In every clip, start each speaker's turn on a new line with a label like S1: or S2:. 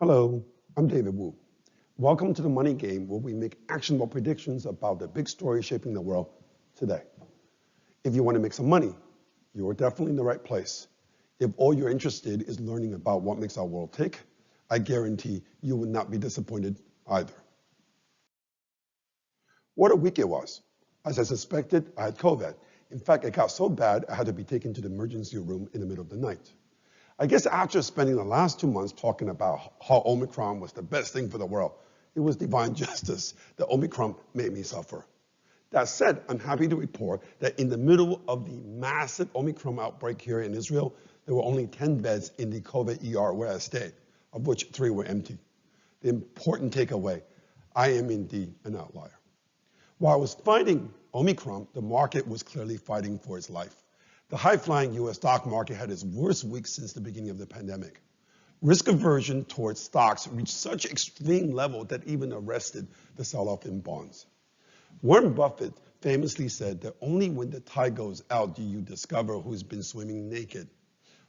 S1: Hello, I'm David Wu. Welcome to the Money Game, where we make actionable predictions about the big stories shaping the world today. If you want to make some money, you're definitely in the right place. If all you're interested is learning about what makes our world tick, I guarantee you will not be disappointed either. What a week it was. As I suspected, I had COVID. In fact, it got so bad, I had to be taken to the emergency room in the middle of the night. I guess after spending the last 2 months talking about how Omicron was the best thing for the world, it was divine justice that Omicron made me suffer. That said, I'm happy to report that in the middle of the massive Omicron outbreak here in Israel, there were only 10 beds in the COVID ER where I stayed, of which 3 were empty. The important takeaway, I am indeed an outlier. While I was fighting Omicron, the market was clearly fighting for its life. The high-flying U.S. stock market had its worst week since the beginning of the pandemic. Risk aversion towards stocks reached such extreme level that even arrested the sell-off in bonds. Warren Buffett famously said that only when the tide goes out do you discover who's been swimming naked.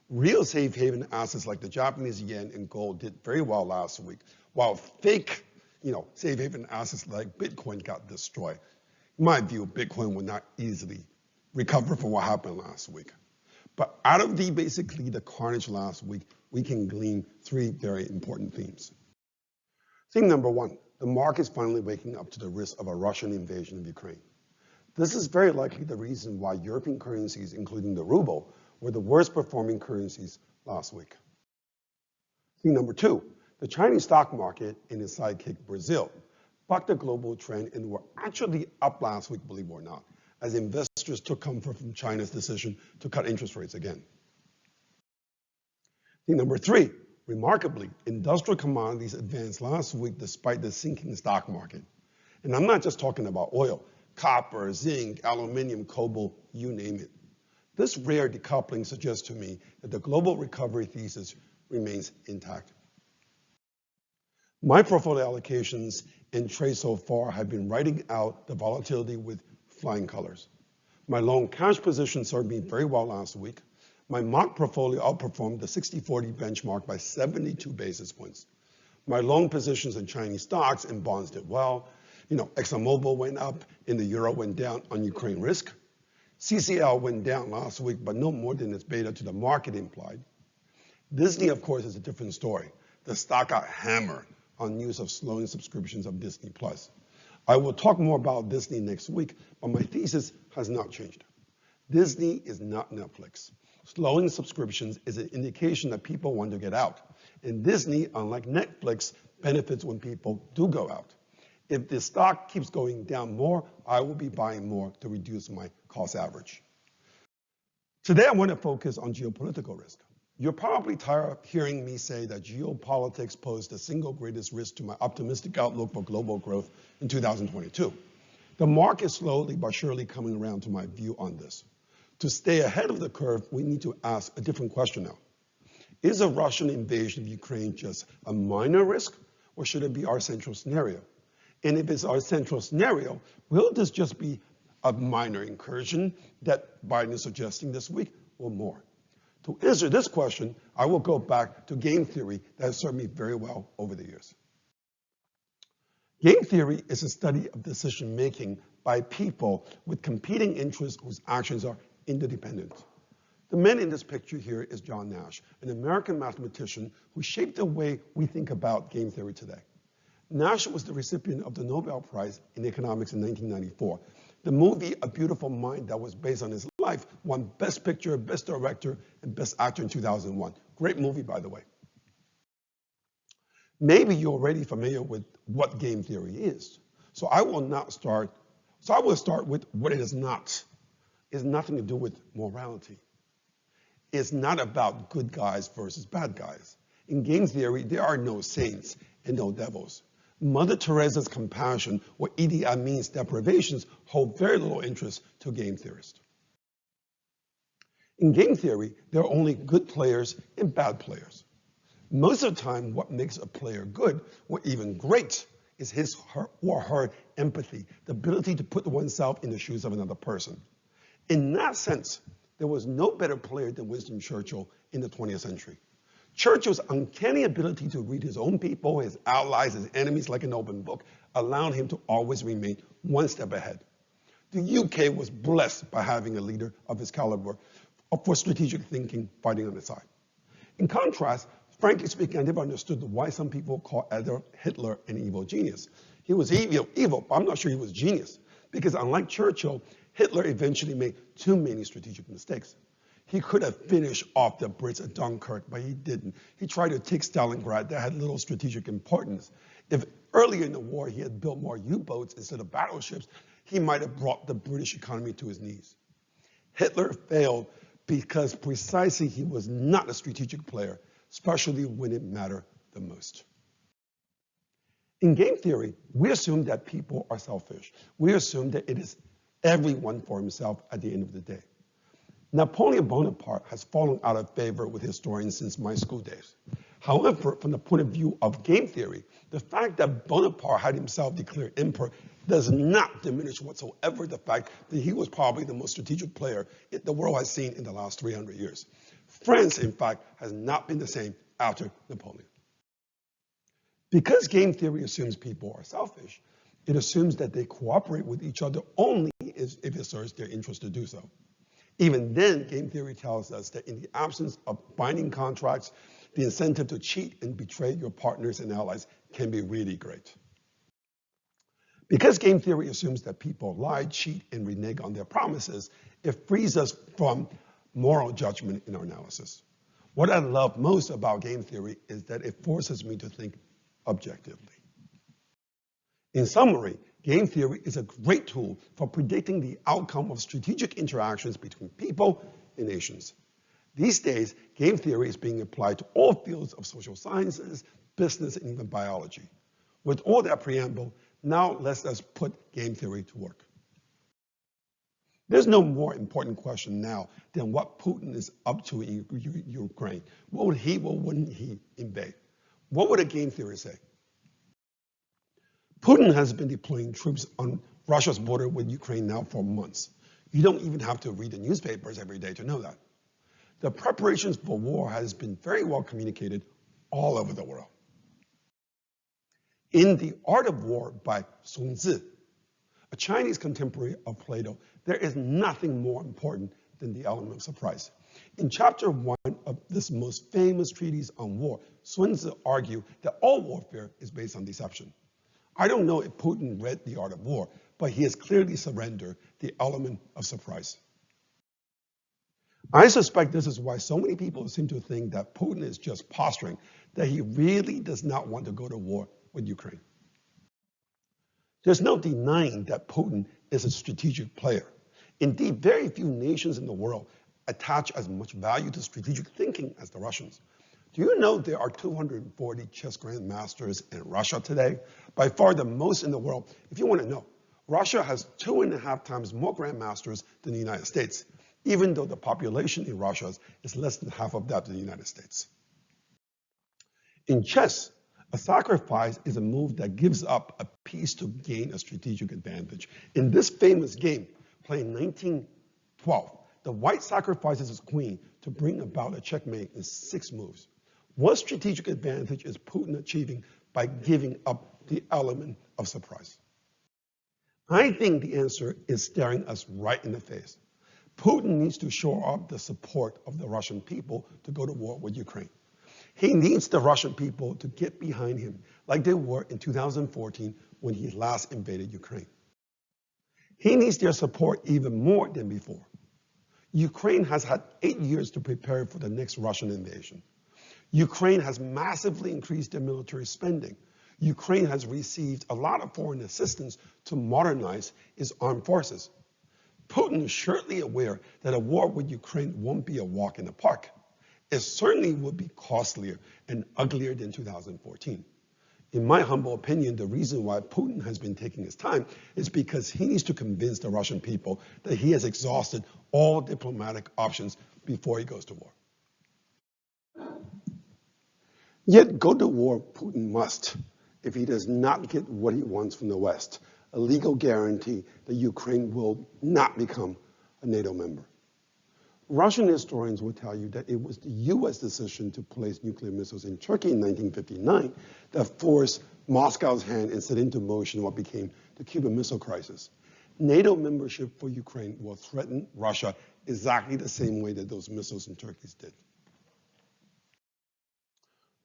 S1: Real safe haven assets like the Japanese yen and gold did very well last week, while fake, safe haven assets like Bitcoin got destroyed. In my view, Bitcoin would not easily recover from what happened last week. But out of basically the carnage last week, we can glean 3 very important themes. Theme number 1, the market's finally waking up to the risk of a Russian invasion of Ukraine. This is very likely the reason why European currencies, including the ruble, were the worst performing currencies last week. Theme number 2, the Chinese stock market and its sidekick Brazil bucked the global trend and were actually up last week, believe it or not, as investors took comfort from China's decision to cut interest rates again. Thing number 3, remarkably, industrial commodities advanced last week despite the sinking stock market. And I'm not just talking about oil, copper, zinc, aluminum, cobalt, you name it. This rare decoupling suggests to me that the global recovery thesis remains intact. My portfolio allocations and trades so far have been writing out the volatility with flying colors. My long cash position served me very well last week. My mock portfolio outperformed the 60-40 benchmark by 72 basis points. My long positions in Chinese stocks and bonds did well. ExxonMobil went up and the euro went down on Ukraine risk. CCL went down last week, but no more than its beta to the market implied. Disney, of course, is a different story. The stock got hammered on news of slowing subscriptions of Disney+. I will talk more about Disney next week, but my thesis has not changed. Disney is not Netflix. Slowing subscriptions is an indication that people want to get out. And Disney, unlike Netflix, benefits when people do go out. If the stock keeps going down more, I will be buying more to reduce my cost average. Today, I want to focus on geopolitical risk. You're probably tired of hearing me say that geopolitics posed the single greatest risk to my optimistic outlook for global growth in 2022. The market is slowly but surely coming around to my view on this. To stay ahead of the curve, we need to ask a different question now. Is a Russian invasion of Ukraine just a minor risk, or should it be our central scenario? And if it's our central scenario, will this just be a minor incursion that Biden is suggesting this week, or more? To answer this question, I will go back to game theory that has served me very well over the years. Game theory is a study of decision-making by people with competing interests whose actions are interdependent. The man in this picture here is John Nash, an American mathematician who shaped the way we think about game theory today. Nash was the recipient of the Nobel Prize in Economics in 1994. The movie A Beautiful Mind, that was based on his life, won Best Picture, Best Director, and Best Actor in 2001. Great movie, by the way. Maybe you're already familiar with what game theory is. So I will start with what it is not. It has nothing to do with morality. It's not about good guys versus bad guys. In game theory, there are no saints and no devils. Mother Teresa's compassion or Idi Amin's deprivations hold very little interest to game theorists. In game theory, there are only good players and bad players. Most of the time, what makes a player good or even great is his or her empathy, the ability to put oneself in the shoes of another person. In that sense, there was no better player than Winston Churchill in the 20th century. Churchill's uncanny ability to read his own people, his allies, his enemies like an open book allowed him to always remain one step ahead. The UK was blessed by having a leader of his caliber for strategic thinking fighting on its side. In contrast, frankly speaking, I never understood why some people call Adolf Hitler an evil genius. He was evil, but I'm not sure he was genius, because unlike Churchill, Hitler eventually made too many strategic mistakes. He could have finished off the Brits at Dunkirk, but he didn't. He tried to take Stalingrad that had little strategic importance. If earlier in the war he had built more U-boats instead of battleships, he might have brought the British economy to his knees. Hitler failed because precisely he was not a strategic player, especially when it mattered the most. In game theory, we assume that people are selfish. We assume that it is everyone for himself at the end of the day. Napoleon Bonaparte has fallen out of favor with historians since my school days. However, from the point of view of game theory, the fact that Bonaparte had himself declared emperor does not diminish whatsoever the fact that he was probably the most strategic player the world has seen in the last 300 years. France, in fact, has not been the same after Napoleon. Because game theory assumes people are selfish, it assumes that they cooperate with each other only if it serves their interest to do so. Even then, game theory tells us that in the absence of binding contracts, the incentive to cheat and betray your partners and allies can be really great. Because game theory assumes that people lie, cheat, and renege on their promises, it frees us from moral judgment in our analysis. What I love most about game theory is that it forces me to think objectively. In summary, game theory is a great tool for predicting the outcome of strategic interactions between people and nations. These days, game theory is being applied to all fields of social sciences, business, and even biology. With all that preamble, now let's put game theory to work. There's no more important question now than what Putin is up to in Ukraine. What wouldn't he invade? What would a game theory say? Putin has been deploying troops on Russia's border with Ukraine now for months. You don't even have to read the newspapers every day to know that. The preparations for war has been very well communicated all over the world. In The Art of War by Sun Tzu, a Chinese contemporary of Plato, there is nothing more important than the element of surprise. In chapter 1 of this most famous treatise on war, Sun Tzu argued that all warfare is based on deception. I don't know if Putin read The Art of War, but he has clearly surrendered the element of surprise. I suspect this is why so many people seem to think that Putin is just posturing, that he really does not want to go to war with Ukraine. There's no denying that Putin is a strategic player. Indeed, very few nations in the world attach as much value to strategic thinking as the Russians. Do you know there are 240 chess grandmasters in Russia today? By far the most in the world. If you want to know, Russia has 2.5 times more grandmasters than the United States, even though the population in Russia is less than half of that of the United States. In chess, a sacrifice is a move that gives up a piece to gain a strategic advantage. In this famous game, played in 1912, the white sacrifices his queen to bring about a checkmate in 6 moves. What strategic advantage is Putin achieving by giving up the element of surprise? I think the answer is staring us right in the face. Putin needs to shore up the support of the Russian people to go to war with Ukraine. He needs the Russian people to get behind him like they were in 2014 when he last invaded Ukraine. He needs their support even more than before. Ukraine has had 8 years to prepare for the next Russian invasion. Ukraine has massively increased their military spending. Ukraine has received a lot of foreign assistance to modernize its armed forces. Putin is surely aware that a war with Ukraine won't be a walk in the park. It certainly would be costlier and uglier than 2014. In my humble opinion, the reason why Putin has been taking his time is because he needs to convince the Russian people that he has exhausted all diplomatic options before he goes to war. Yet go to war Putin must if he does not get what he wants from the West, a legal guarantee that Ukraine will not become a NATO member. Russian historians will tell you that it was the US decision to place nuclear missiles in Turkey in 1959 that forced Moscow's hand and set into motion what became the Cuban Missile Crisis. NATO membership for Ukraine will threaten Russia exactly the same way that those missiles in Turkey did.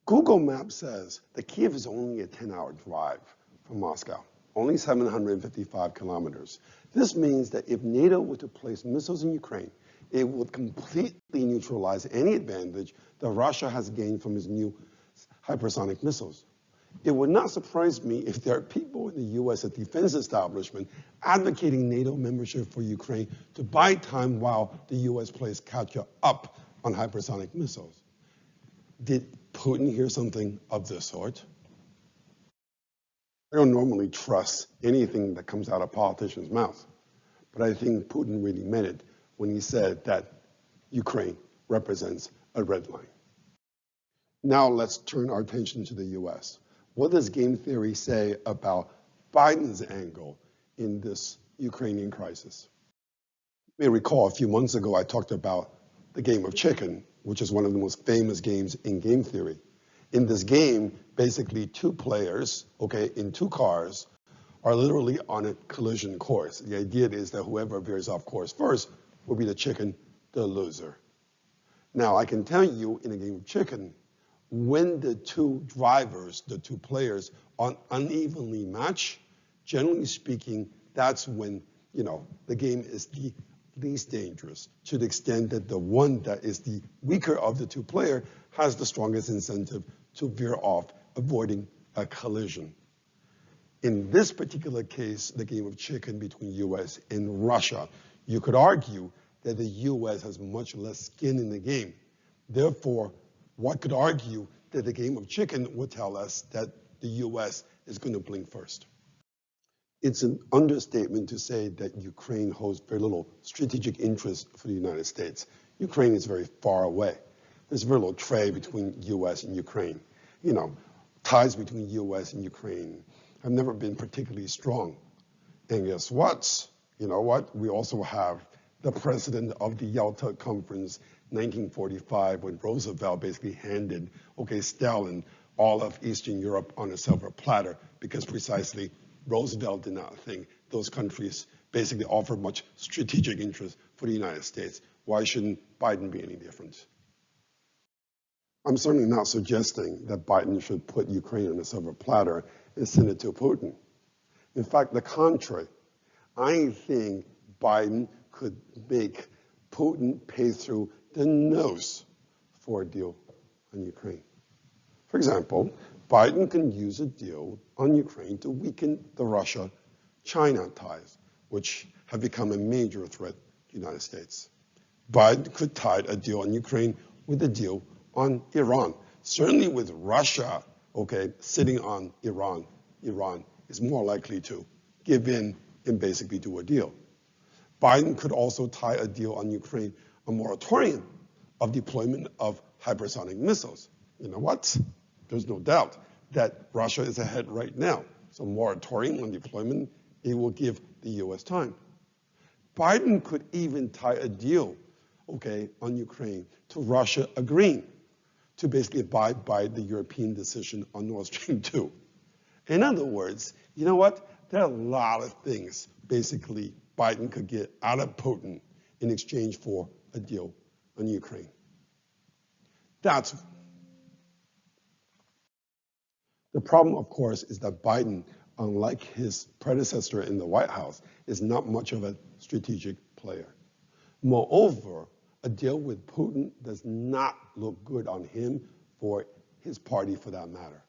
S1: Google Maps says that Kiev is only a 10-hour drive from Moscow, only 755 kilometers. This means that if NATO were to place missiles in Ukraine, it would completely neutralize any advantage that Russia has gained from its new hypersonic missiles. It would not surprise me if there are people in the US at defense establishment advocating NATO membership for Ukraine to buy time while the US plays catch up on hypersonic missiles. Did Putin hear something of this sort? I don't normally trust anything that comes out of politicians' mouths, but I think Putin really meant it when he said that Ukraine represents a red line. Now let's turn our attention to the US. What does game theory say about Biden's angle in this Ukrainian crisis? You may recall a few months ago I talked about the game of chicken, which is one of the most famous games in game theory. In this game, basically two players, in two cars, are literally on a collision course. The idea is that whoever veers off course first will be the chicken, the loser. Now, I can tell you in a game of chicken, when the two drivers, the two players, are unevenly matched, generally speaking, that's when, the game is the least dangerous, to the extent that the one that is the weaker of the two players has the strongest incentive to veer off, avoiding a collision. In this particular case, the game of chicken between US and Russia, you could argue that the US has much less skin in the game. Therefore, one could argue that the game of chicken would tell us that the US is going to blink first. It's an understatement to say that Ukraine holds very little strategic interest for the United States. Ukraine is very far away. There's very little trade between US and Ukraine. Ties between US and Ukraine have never been particularly strong. And guess what? We also have the president of the Yalta Conference, 1945, when Roosevelt basically handed, Stalin all of Eastern Europe on a silver platter, because precisely Roosevelt did not think those countries basically offer much strategic interest for the United States. Why shouldn't Biden be any different? I'm certainly not suggesting that Biden should put Ukraine on a silver platter and send it to Putin. In fact, the contrary. I think Biden could make Putin pay through the nose for a deal on Ukraine. For example, Biden can use a deal on Ukraine to weaken the Russia-China ties, which have become a major threat to the United States. Biden could tie a deal on Ukraine with a deal on Iran. Certainly with Russia, sitting on Iran, Iran is more likely to give in and basically do a deal. Biden could also tie a deal on Ukraine, a moratorium of deployment of hypersonic missiles. You know what? There's no doubt that Russia is ahead right now. So moratorium on deployment, it will give the US time. Biden could even tie a deal, on Ukraine to Russia agreeing to basically abide by the European decision on Nord Stream 2. In other words, you know what? There are a lot of things, basically, Biden could get out of Putin in exchange for a deal on Ukraine. The problem, of course, is that Biden, unlike his predecessor in the White House, is not much of a strategic player. Moreover, a deal with Putin does not look good on him or his party for that matter.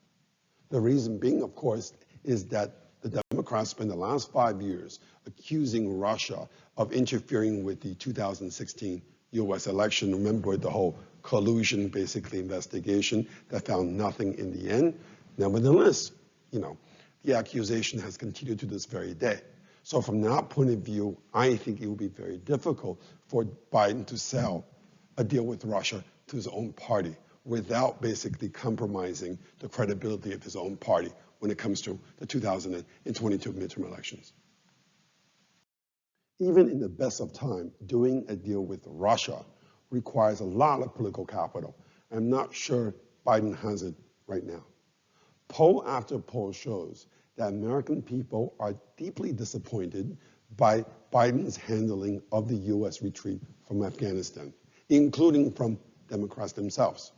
S1: The reason being, of course, is that the Democrats spent the last 5 years accusing Russia of interfering with the 2016 US election. Remember the whole collusion, basically, investigation that found nothing in the end. Nevertheless, the accusation has continued to this very day. So from that point of view, I think it will be very difficult for Biden to sell a deal with Russia to his own party without basically compromising the credibility of his own party when it comes to the 2022 midterm elections. Even in the best of time, doing a deal with Russia requires a lot of political capital. I'm not sure Biden has it right now. Poll after poll shows that American people are deeply disappointed by Biden's handling of the US retreat from Afghanistan, including from Democrats themselves.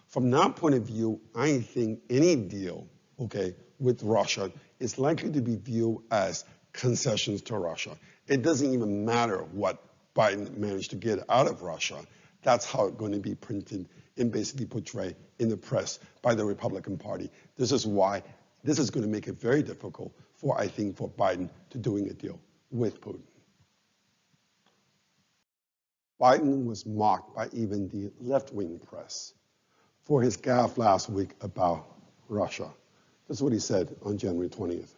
S1: From that point of view, I think any deal, okay, with Russia is likely to be viewed as concessions to Russia. It doesn't even matter what Biden managed to get out of Russia. That's how it's going to be printed and basically portrayed in the press by the Republican Party. This is why this is going to make it very difficult for, I think, for Biden to doing a deal with Putin. Biden was mocked by even the left-wing press for his gaffe last week about Russia. This is what he said on January 20th.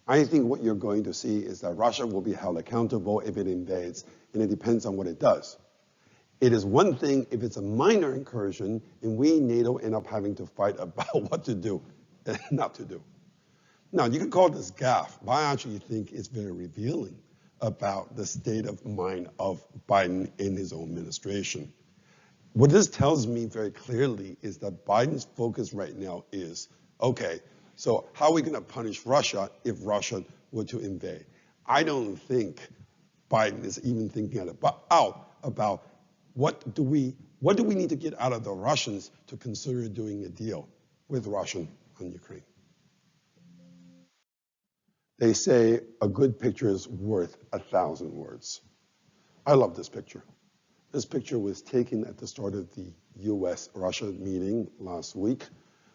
S1: I think what you're going to see is that Russia will be held accountable if it invades, and it depends on what it does. It is one thing if it's a minor incursion, and we, NATO, end up having to fight about what to do and not to do. Now, you can call this gaffe, but I actually think it's very revealing about the state of mind of Biden in his own administration. What this tells me very clearly is that Biden's focus right now is, okay, so how are we going to punish Russia if Russia were to invade? I don't think Biden is even thinking about what do we need to get out of the Russians to consider doing a deal with Russia on Ukraine. They say a good picture is worth 1,000 words. I love this picture. This picture was taken at the start of the U.S.-Russia meeting last week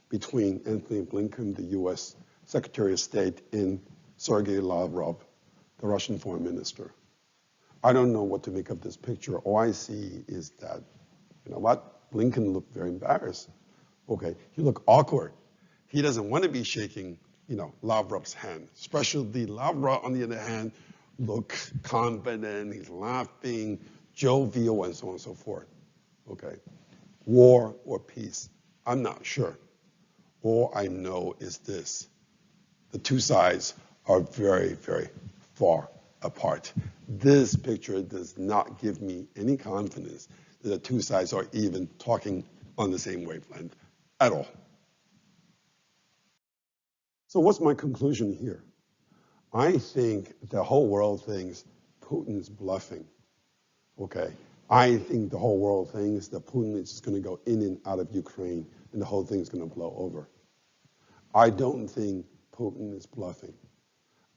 S1: between Anthony Blinken, the U.S. Secretary of State, and Sergei Lavrov, the Russian foreign minister. I don't know what to make of this picture. All I see is that, you know what? Blinken looked very embarrassed. Okay, he looked awkward. He doesn't want to be shaking, Lavrov's hand. Especially Lavrov, on the other hand, looked confident, he's laughing, jovial, and so on and so forth. Okay, war or peace? I'm not sure. All I know is this: the two sides are very, very far apart. This picture does not give me any confidence that the two sides are even talking on the same wavelength at all. So what's my conclusion here? I think the whole world thinks Putin's bluffing, okay? I think the whole world thinks that Putin is just going to go in and out of Ukraine and the whole thing's going to blow over. I don't think Putin is bluffing.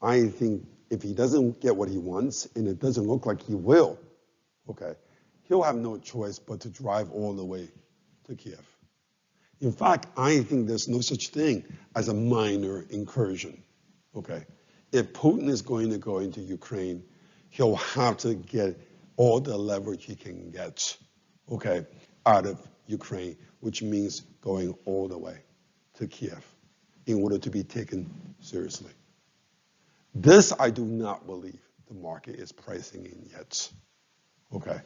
S1: I think if he doesn't get what he wants, and it doesn't look like he will, okay, he'll have no choice but to drive all the way to Kiev. In fact, I think there's no such thing as a minor incursion, okay? If Putin is going to go into Ukraine, he'll have to get all the leverage he can get, okay, out of Ukraine, which means going all the way to Kiev in order to be taken seriously. This I do not believe the market is pricing in yet, okay?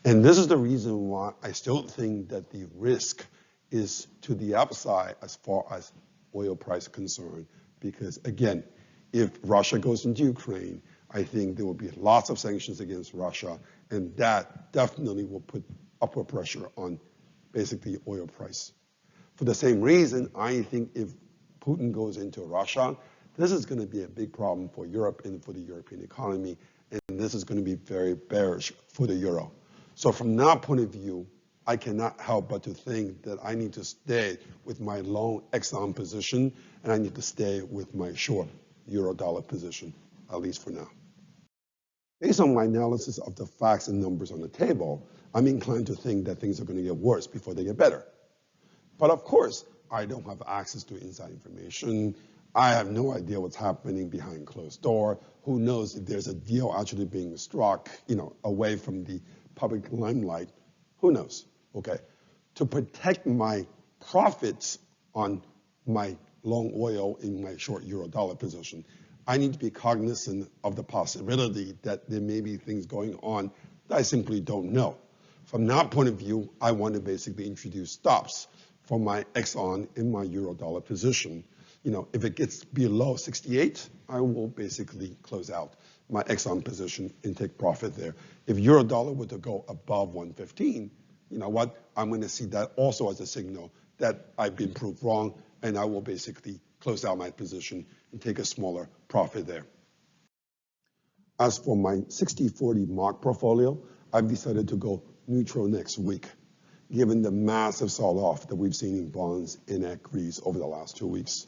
S1: And this is the reason why I still think that the risk is to the upside as far as oil price concerned, because again, if Russia goes into Ukraine, I think there will be lots of sanctions against Russia, and that definitely will put upward pressure on basically oil price. For the same reason, I think if Putin goes into Russia, this is going to be a big problem for Europe and for the European economy, and this is going to be very bearish for the euro. So from that point of view, I cannot help but to think that I need to stay with my long Exxon position, and I need to stay with my short euro-dollar position, at least for now. Based on my analysis of the facts and numbers on the table, I'm inclined to think that things are going to get worse before they get better. But of course, I don't have access to inside information. I have no idea what's happening behind closed door. Who knows if there's a deal actually being struck, away from the public limelight. Who knows, okay? To protect my profits on my long oil in my short euro-dollar position, I need to be cognizant of the possibility that there may be things going on that I simply don't know. From that point of view, I want to basically introduce stops for my Exxon in my euro-dollar position. If it gets below 68, I will basically close out my Exxon position and take profit there. If euro dollar were to go above 115, you know what? I'm going to see that also as a signal that I've been proved wrong, and I will basically close out my position and take a smaller profit there. As for my 60-40 mark portfolio, I've decided to go neutral next week, given the massive sell-off that we've seen in bonds and equities over the last 2 weeks.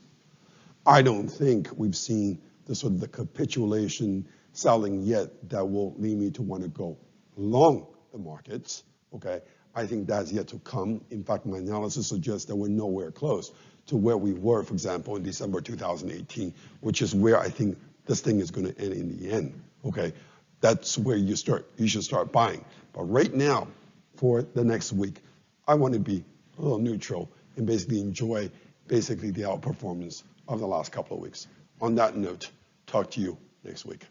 S1: I don't think we've seen the sort of the capitulation selling yet that will lead me to want to go long the markets, okay? I think that's yet to come. In fact, my analysis suggests that we're nowhere close to where we were, for example, in December 2018, which is where I think this thing is going to end in the end, okay? That's where you should start buying. But right now, for the next week, I want to be a little neutral and basically enjoy the outperformance of the last couple of weeks. On that note, talk to you next week.